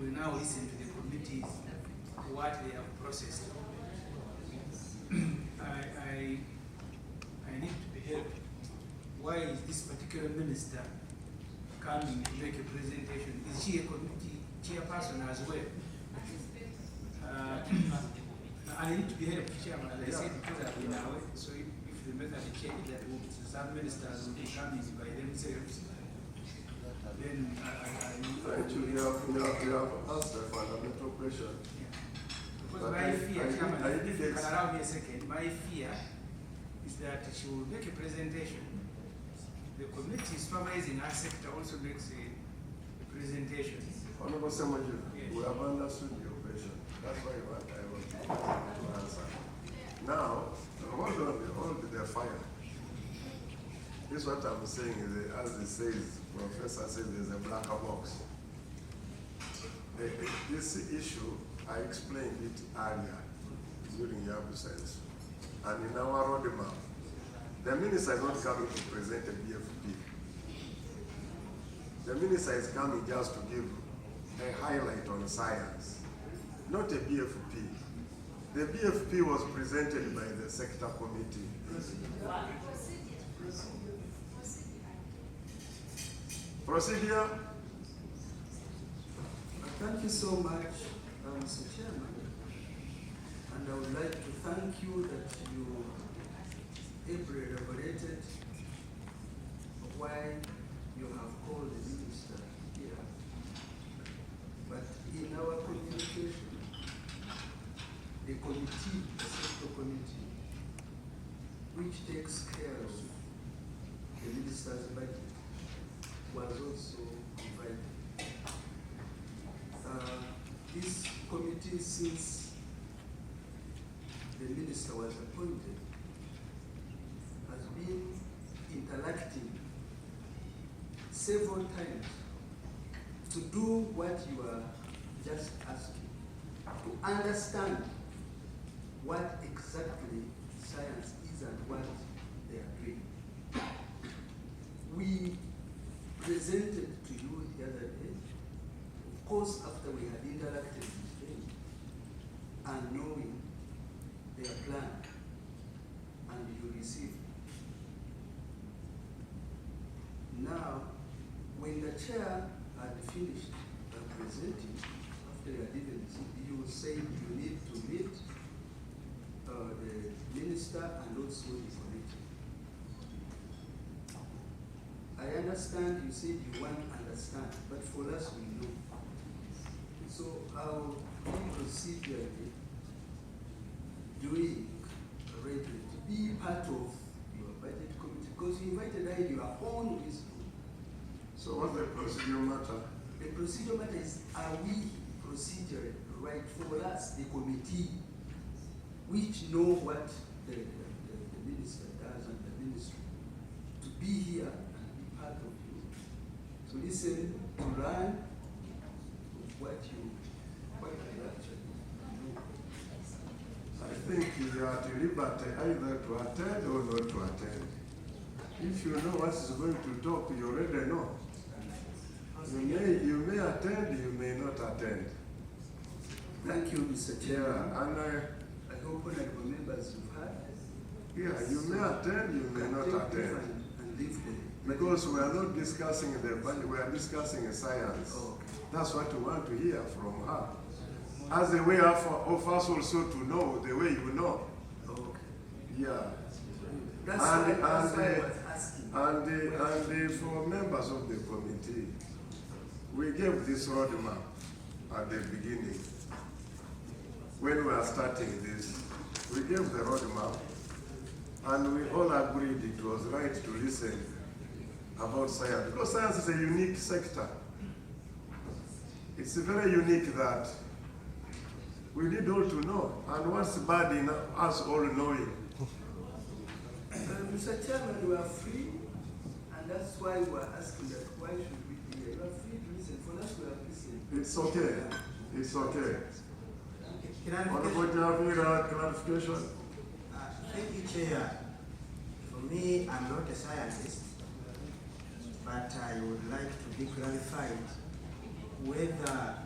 we now listen to the committees, what they have processed. I need to be helped. Why is this particular minister coming to make a presentation? Is she a committee chairperson as well? I need to be helped, Chairman, as I said, because I've been away. So if the method change that some ministers will be coming by themselves, then actually, you have asked a fundamental question. Yeah. Because my fear, Chairman, if you can allow me a second, my fear is that she will make a presentation. The committee supervising our sector also makes a presentation. Honorable Semujju, yes. We have understood your question. That's why I want to answer. Now, hold the fire. This is what I'm saying, as it says, Professor says there's a black box. This issue, I explained it earlier during your absence. And in our roadmap, the minister is not coming to present a BFP. The minister is coming just to give a highlight on science, not a BFP. The BFP was presented by the sector committee. Procedure. Thank you so much, Mr. Chairman. And I would like to thank you that you ably elaborated why you have called the minister here. But in our communication, the committee, the sector committee, which takes care of the minister's budget, was also invited. This committee, since the minister was appointed, has been interacting several times to do what you are just asking, to understand what exactly science is and what they are doing. We presented to you the other day, of course, after we had interacted with them and knowing their plan, and you received. Now, when the chair had finished presenting, after you had even received, you said you need to meet the minister and also the committee. I understand you said you want to understand, but for us we know. So I'll be procedurally doing ready to be part of your budget committee because you invited your own wisdom. So what's the procedural matter? The procedural matter is, are we procedure right for us, the committee, which know what the minister does and the ministry, to be here and be part of you, to listen, to learn what you actually know. I think you are at liberty either to attend or not to attend. If you know what is going to talk, you already know. You may attend, you may not attend. Thank you, Mr. Chair. And I hope honorable members you've had. yeah, you may attend, you may not attend. And leave because we are not discussing the budget, we are discussing science. Oh, okay. That's what we want to hear from her. As a way of us also to know the way you know. Okay. Yeah. That's why I was asking. And for members of the committee, we gave this roadmap at the beginning. When we are starting this, we gave the roadmap, and we all agreed it was right to listen about science, because science is a unique sector. It's very unique that we need all to know, and what's bad in us all knowing. Mr. Chairman, we are free, and that's why we are asking that why should we be here? You are free to listen. For us, we are listening. It's okay. It's okay. Clarification? Thank you, Chair. For me, I'm not a scientist, but I would like to be clarified whether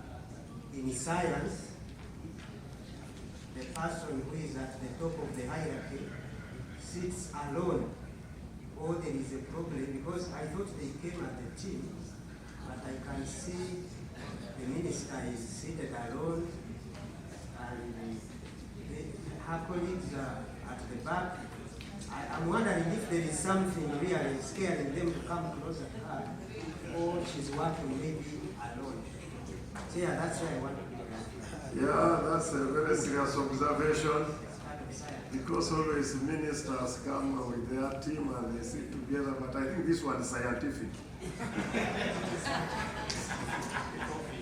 in science, the person who is at the top of the hierarchy sits alone, or there is a problem, because I thought they came as a team, but I can see the minister is seated alone, and her colleagues are at the back. I'm wondering if there is something really scaring them to come closer to her, or she's working maybe alone. So yeah, that's why I want to be there. Yeah, that's a very serious observation, because always ministers come with their team and they sit together, but I think this one is scientific.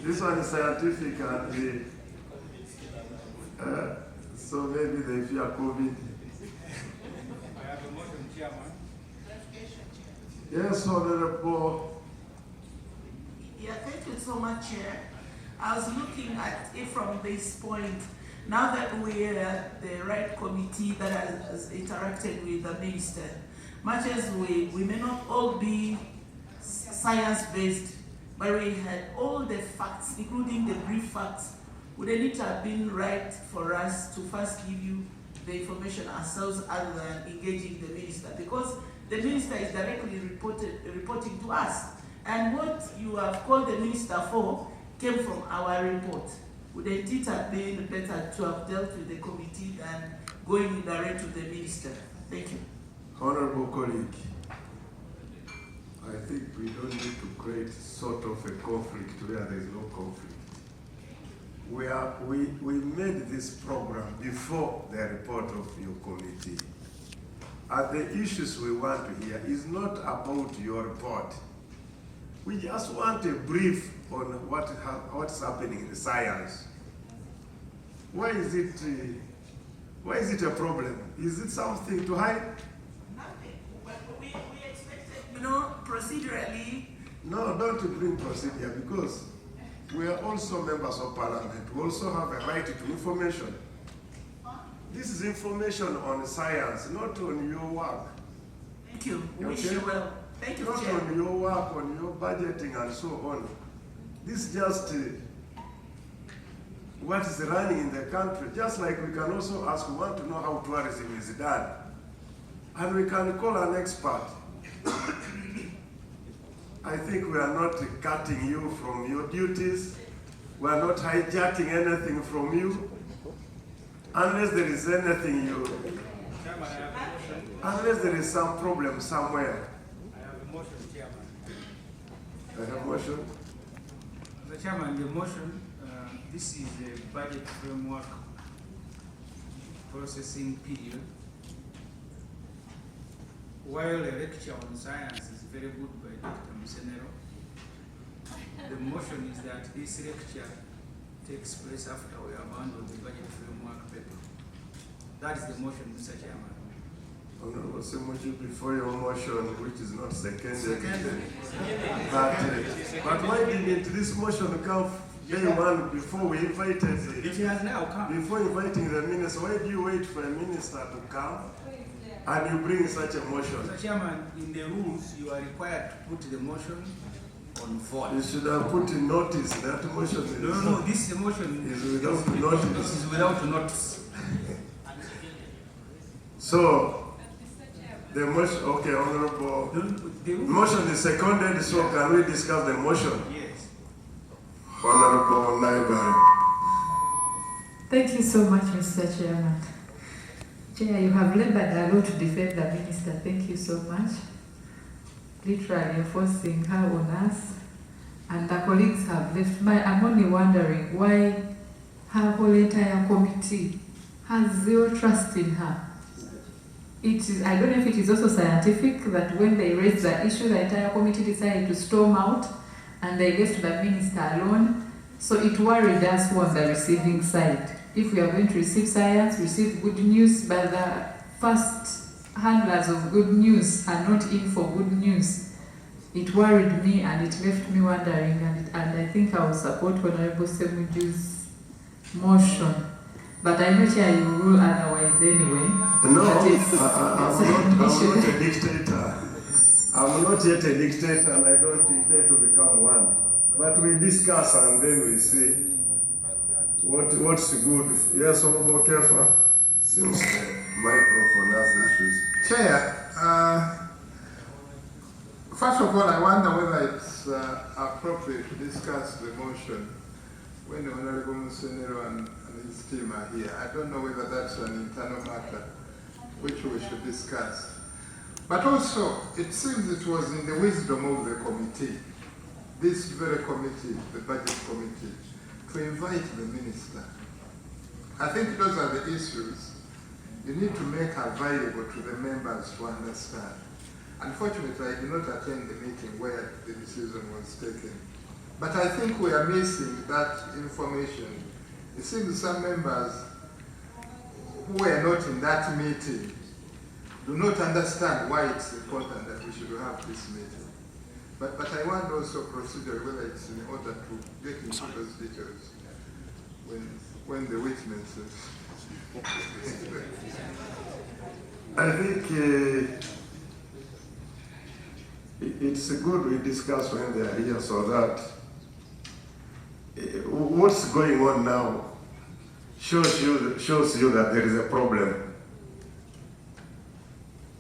This one is scientific, and so maybe they fear COVID. I have a motion, Chairman. Yes, Honorable. Yeah, thank you so much, Chair. I was looking at it from this point. Now that we're the right committee that has interacted with the minister, much as we may not all be science-based, but we had all the facts, including the brief facts. Wouldn't it have been right for us to first give you the information ourselves other than engaging the minister? Because the minister is directly reporting to us. And what you have called the minister for came from our report. Wouldn't it have been better to have dealt with the committee than going direct to the minister? Thank you. Honorable colleague, I think we don't need to create sort of a conflict where there is no conflict. We made this program before the report of your committee. And the issues we want to hear is not about your report. We just want a brief on what's happening in the science. Why is it a problem? Is it something to hide? Nothing. But we expected, procedurally. No, don't bring procedure, because we are also members of parliament. We also have a right to information. This is information on science, not on your work. Thank you. Okay? Wish you well. Thank you, Not Chair. on your work, on your budgeting and so on. This is just what is running in the country. Just like we can also ask, we want to know how tourism is done. And we can call an expert. I think we are not cutting you from your duties. We are not hijacking anything from you. Unless there is anything Chairman, I have a motion. unless there is some problem somewhere. I have a motion, Chairman. I have a motion. Mr. Chairman, the motion, this is a budget framework processing period. While a lecture on science is very good by Dr. Musenero, the motion is that this lecture takes place after we abandon the budget framework paper. That is the motion, Mr. Chairman. Honorable Semujju, before your motion, which is not seconded. Seconded. But why didn't this motion come day one before we invited? It has now come. Before inviting the minister, why do you wait for a minister to come and you bring such a motion? Mr. Chairman, in the rules, you are required to put the motion on vote. You should have put in notice that motion is, No, this motion is without notice. is without notice. So, the motion, okay, Honorable. The rule- Motion is seconded, so can we discuss the motion? Yes. Honorable Naibari. Thank you so much, Mr. Chairman. Chair, you have labored a lot to defend the minister. Thank you so much. Literally enforcing her on us. And the colleagues have left. I'm only wondering why her whole entire committee has zero trust in her. I don't know if it is also scientific that when they raised the issue, the entire committee decided to storm out and they left the minister alone. So it worried us who on the receiving side. If we are going to receive science, receive good news, but the first handlers of good news are not in for good news. It worried me and it left me wondering, and I think I will support Honorable Semujju's motion. But I know Chair, you rule otherwise anyway. No, I'm not a dictator. I'm not yet a dictator and I don't intend to become one. But we discuss and then we see. What's good? Yes, Honorable Kefa? Seems the microphone has issues. Chair, first of all, I wonder whether it's appropriate to discuss the motion when the Honorable Musenero and his team are here. I don't know whether that's an internal matter which we should discuss. But also, it seems it was in the wisdom of the committee, this very committee, the budget committee, to invite the minister. I think those are the issues you need to make available to the members to understand. Unfortunately, I did not attend the meeting where the decision was taken. But I think we are missing that information. It seems some members who were not in that meeting do not understand why it's important that we should have this meeting. But I want also procedure whether it's in order to get into those details when the witnesses. I think it's good we discuss when they are here so that what's going on now shows you that there is a problem.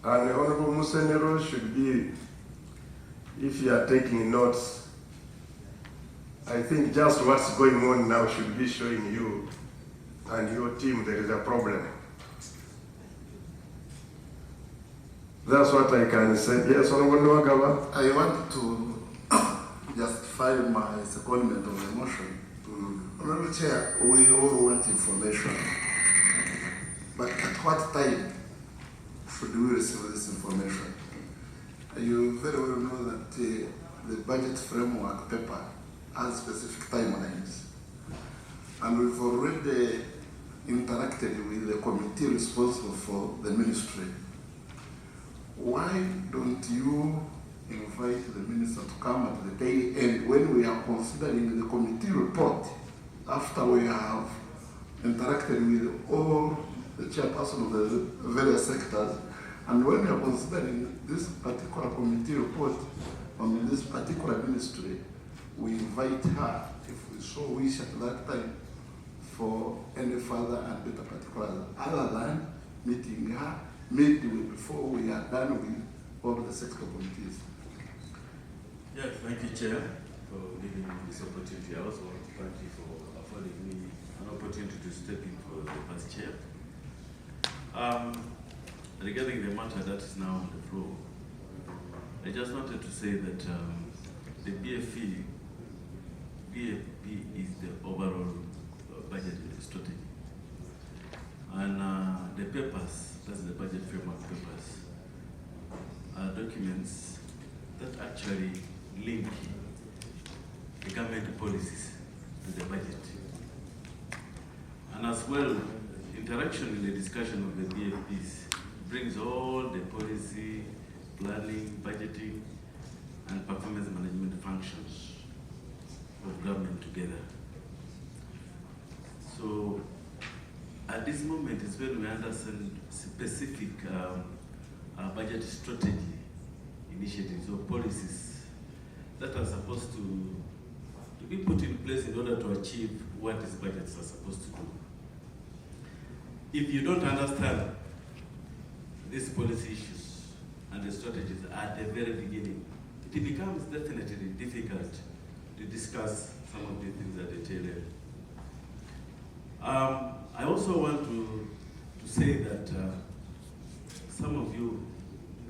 And Honorable Musenero should be, if you are taking notes, I think just what's going on now should be showing you and your team there is a problem. That's what I can say. Yes, Honorable Nwagaba. I want to justify my secondment of the motion. Honorable Chair, we all want information. But at what time should we receive this information? You very well know that the budget framework paper has specific timelines. And we've already interacted with the committee responsible for the ministry. Why don't you invite the minister to come at the day end when we are considering the committee report after we have interacted with all the chairperson of the various sectors, and when we are considering this particular committee report on this particular ministry, we invite her, if we so wish at that time, for any further and better particulars, other than meeting her midway before we are done with all the sector committees. Yes, thank you, Chair, for giving me this opportunity. I also want to thank you for affording me an opportunity to step in for the Vice Chair. Regarding the matter that is now on the floor, I just wanted to say that the BFP is the overall budget strategy. And the papers, that's the budget framework papers, are documents that actually link the government policies to the budget. And as well, interaction in the discussion of the BFPs brings all the policy, planning, budgeting, and performance management functions of government together. So at this moment is when we understand specific budget strategy initiatives or policies that are supposed to be put in place in order to achieve what these budgets are supposed to do. If you don't understand these policy issues and the strategies at the very beginning, it becomes definitely difficult to discuss some of the things at the tail end. I also want to say that some of you,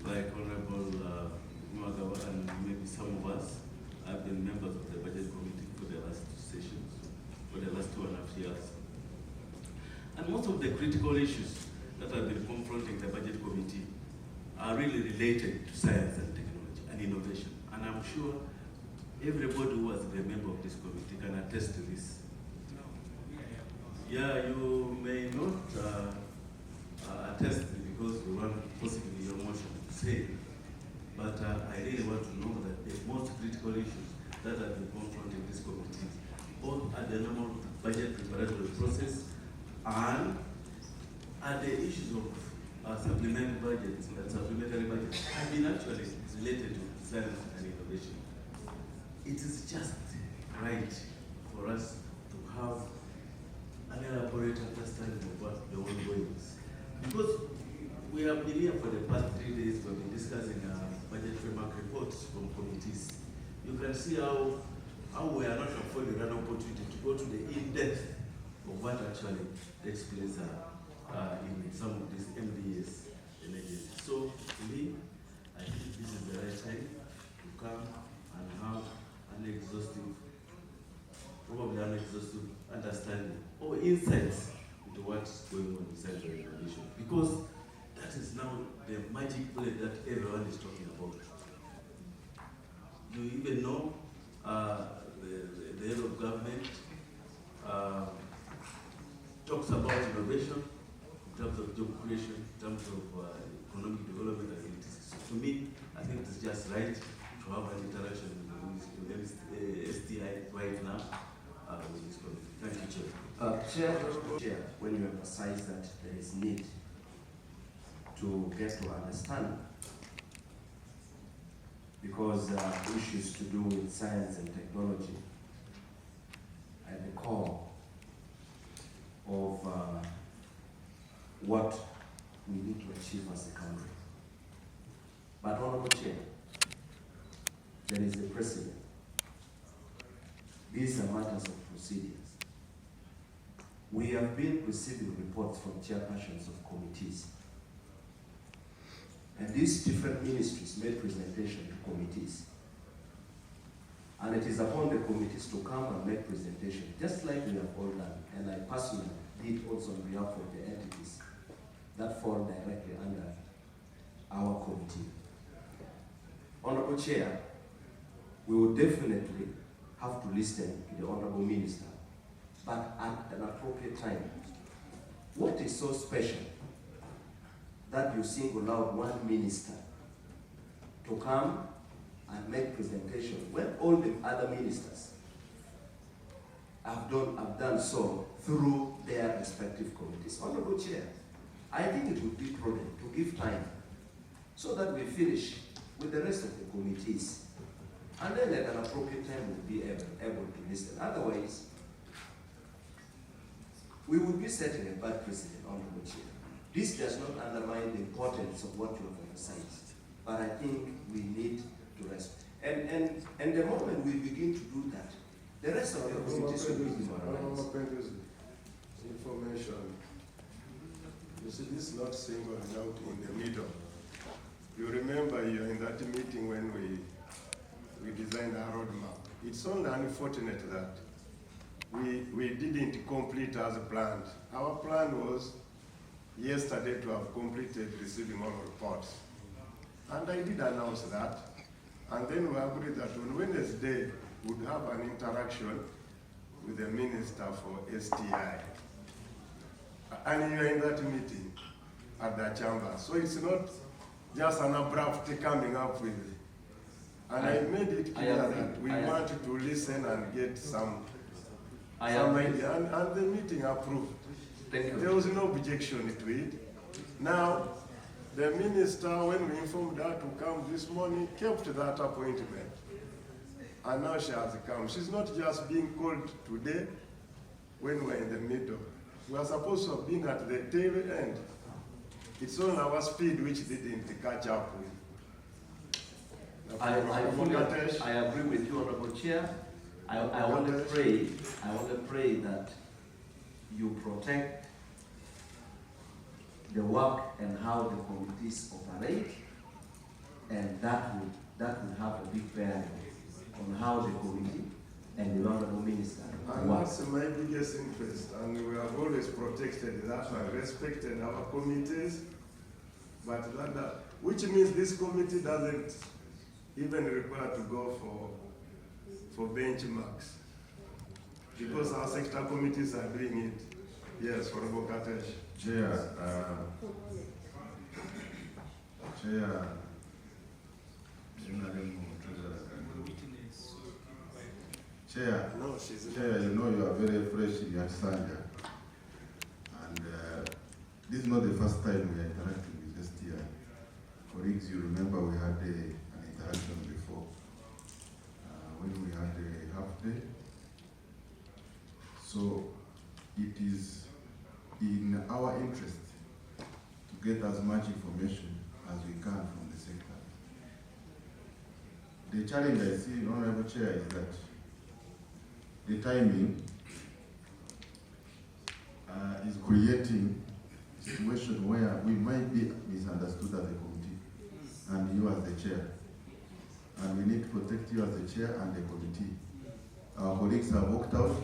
like Honorable Nwagaba and maybe some of us, have been members of the budget committee for the last two sessions, for the last 2.5 years. And most of the critical issues that have been confronting the budget committee are really related to science and technology and innovation. And I'm sure everybody who has been a member of this committee can attest to this. Yeah, you may not attest because we want possibly your motion to say, but I really want to know that the most critical issues that have been confronting this committee, both at the normal budget preparatory process and at the issues of supplementary budgets and supplementary budgets, have been actually related to science and innovation. It is just right for us to have you can see how we are not afforded an opportunity to go to the in-depth of what actually takes place in some of these MDS agencies. So, to me, I think this is the right time to come and have an exhaustive understanding or insights into what's going on inside the regulation. Because that is now the magic bullet that everyone is talking about. You even know the head of government talks about innovation in terms of job creation, in terms of economic development activities. So to me, I think it's just right to have an interaction with STI right now with this committee. Thank you, Chair. Chair, when you emphasize that there is need to get to understand, because issues to do with science and technology at the core of what we need to achieve as a country. But Honorable Chair, there is a precedent. These are matters of procedures. We have been receiving reports from chairpersons of committees. And these different ministries made presentation to committees. And it is upon the committees to come and make presentation, just like we have all done. And I personally did also on behalf of the entities that fall directly under our committee. Honorable Chair, we will definitely have to listen to the Honorable Minister, but at an appropriate time. What is so special that you single out one minister to come and make presentation when all the other ministers have done so through their respective committees? Honorable Chair, I think it would be prudent to give time so that we finish with the rest of the committees, and then at an appropriate time we'll be able to listen. Otherwise, we would be setting a bad precedent, Honorable Chair. This does not undermine the importance of what you have emphasized, but I think we need to rest. And the moment we begin to do that, the rest of the committees will be demoralized. Information. You see, this is not singled out in the middle. You remember you're in that meeting when we designed our roadmap. It's only unfortunate that we didn't complete as planned. Our plan was yesterday to have completed receiving all reports. And I did announce that. And then we agreed that on Wednesday, we'd have an interaction with the Minister for STI. And you're in that meeting at the chamber. So it's not just an abrupt coming up with it. And I made it clear that we wanted to listen and get some idea, and the meeting approved. There was no objection to it. Now, the minister, when we informed her to come this morning, kept that appointment. And now she has come. She's not just being called today when we're in the middle. We are supposed to have been at the tail end. It's on our speed which didn't catch up with. I agree with you, Honorable Chair. I want to pray that you protect the work and how the committees operate, and that would have a big bearing on how the committee and the Honorable Minister and that's my biggest interest, and we have always protected that and respected our committees, but which means this committee doesn't even require to go for benchmarks, because our sector committees are doing it. Yes, Honorable Katesh. Chair, you know you are very fresh in your Sanja, and this is not the first time we are interacting with STI. Colleagues, you remember we had an interaction before when we had a half day. So it is in our interest to get as much information as we can from the sector. the challenge I see, Honorable Chair, is that the timing is creating a situation where we might be misunderstood as a committee and you as the chair. And we need to protect you as the chair and the committee. Our colleagues have walked out.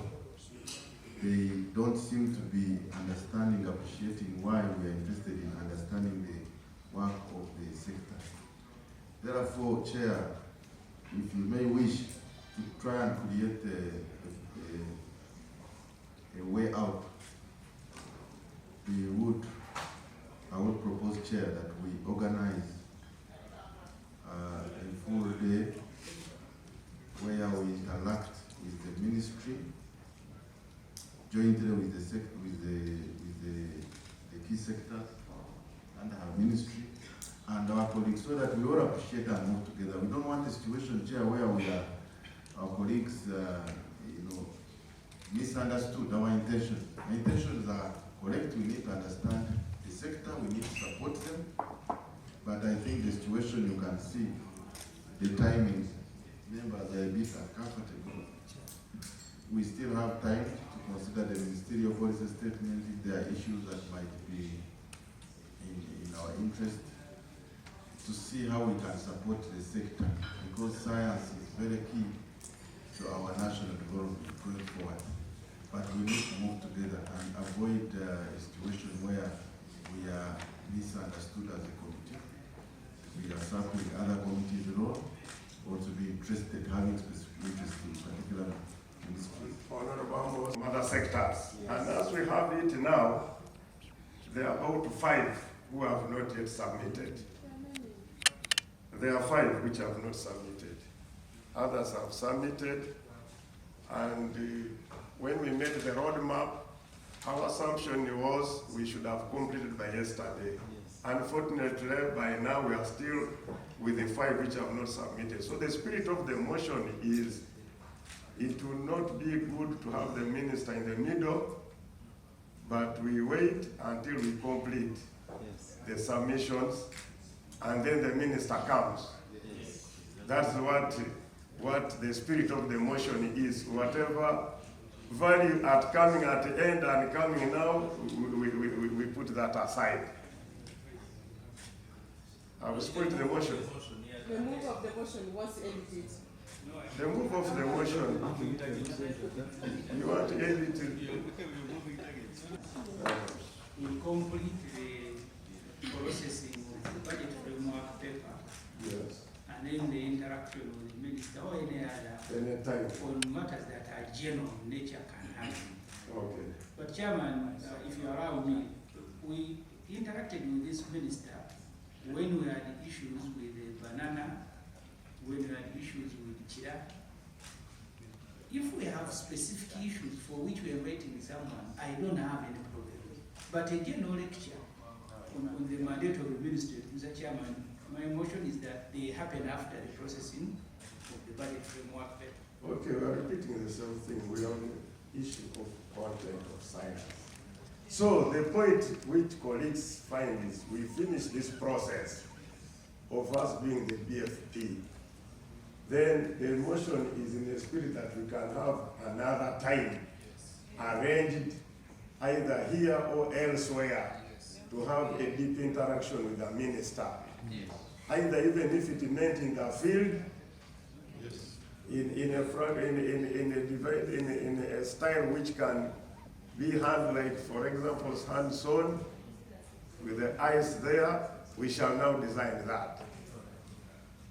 They don't seem to be understanding, appreciating why we are interested in understanding the work of the sector. Therefore, Chair, if you may wish to try and create a way out, I would propose, Chair, that we organize a full day where we interact with the ministry, jointly with the key sectors and our ministry and our colleagues, so that we all appreciate and move together. We don't want a situation, Chair, where our colleagues, misunderstood our intentions. Our intentions are correct. We need to understand the sector. We need to support them. But I think the situation, you can see the timing. Members are a bit uncomfortable. We still have time to consider the ministerial policy statement if there are issues that might be in our interest, to see how we can support the sector, because science is very key to our national development going forward. But we need to move together and avoid a situation where we are misunderstood as a committee. We are circling other committees alone, or to be interested, having specific interest in particular ministries. Honorable from other sectors. And as we have it now, there are about 5 who have not yet submitted. There are 5 which have not submitted. Others have submitted, and when we made the roadmap, our assumption was we should have completed by yesterday. Unfortunately, by now we are still with the 5 which have not submitted. So the spirit of the motion is, it will not be good to have the minister in the middle, but we wait until we complete the submissions, and then the minister comes. That's what the spirit of the motion is. Whatever value at coming at the end and coming now, we put that aside. I will split the motion. The move of the motion was edited. The move of the motion. You want to edit it? We complete the processing of the budget framework paper. Yes. And then the interaction with the minister or any other Anytime. on matters that are general in nature can happen. Okay. But Chairman, if you allow me, we interacted with this minister when we had issues with the banana, when we had issues with Chira. If we have specific issues for which we are waiting someone, I don't have any problem. But a general lecture on the mandate of the minister, Mr. Chairman, my motion is that they happen after the processing of the budget framework paper. Okay, we are repeating the same thing. We are on the issue of content of science. So the point which colleagues find is we finish this process of us being the BFP. Then the motion is in the spirit that we can have another time arranged either here or elsewhere to have a deep interaction with the minister. Either even if it meant in the field, in a style which can be hand, like for example, hand-sewn with the eyes there, we shall now design that.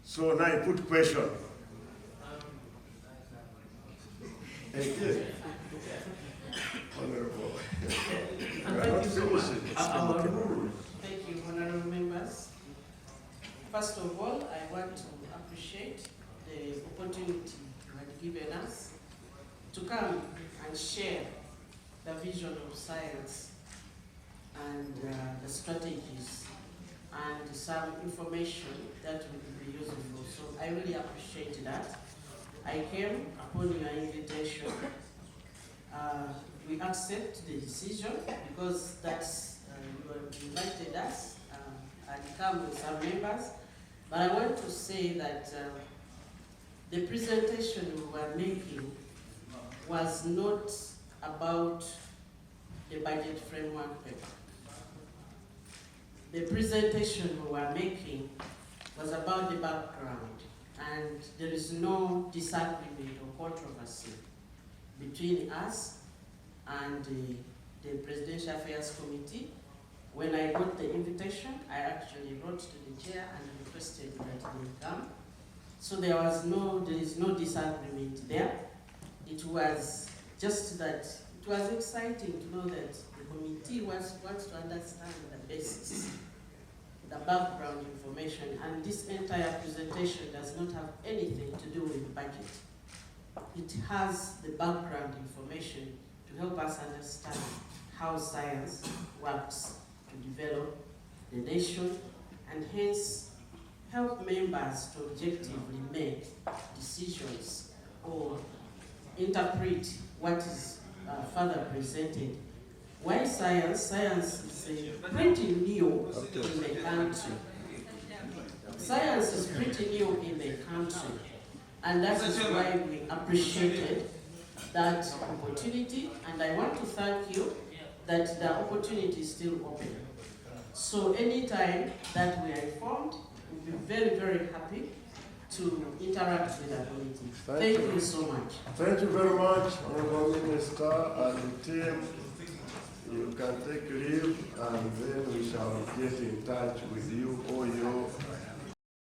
So now I put question. Again, Honorable. Thank you, honorable members. First of all, I want to appreciate the opportunity you had given us to come and share the vision of science and the strategies and some information that will be useful. So I really appreciate that. I came upon your invitation. We accept the decision because that's you invited us and come with some members. But I want to say that the presentation we were making was not about the budget framework paper. The presentation we were making was about the background, and there is no disagreement or controversy between us and the Presidential Affairs Committee. When I got the invitation, I actually wrote to the chair and requested that they come. So there is no disagreement there. It was just that it was exciting to know that the committee wants to understand the basis, the background information, and this entire presentation does not have anything to do with budget. It has the background information to help us understand how science works to develop the nation, and hence help members to objectively make decisions or interpret what is further presented. Why science? Science is pretty new in the country. Science is pretty new in the country, and that is why we appreciated that opportunity, and I want to thank you that the opportunity is still open. So anytime that we are informed, we'll be very, very happy to interact with the committee. Thank you so much. Thank you very much, Honorable Minister and team. You can take leave, and then we shall get in touch with you or your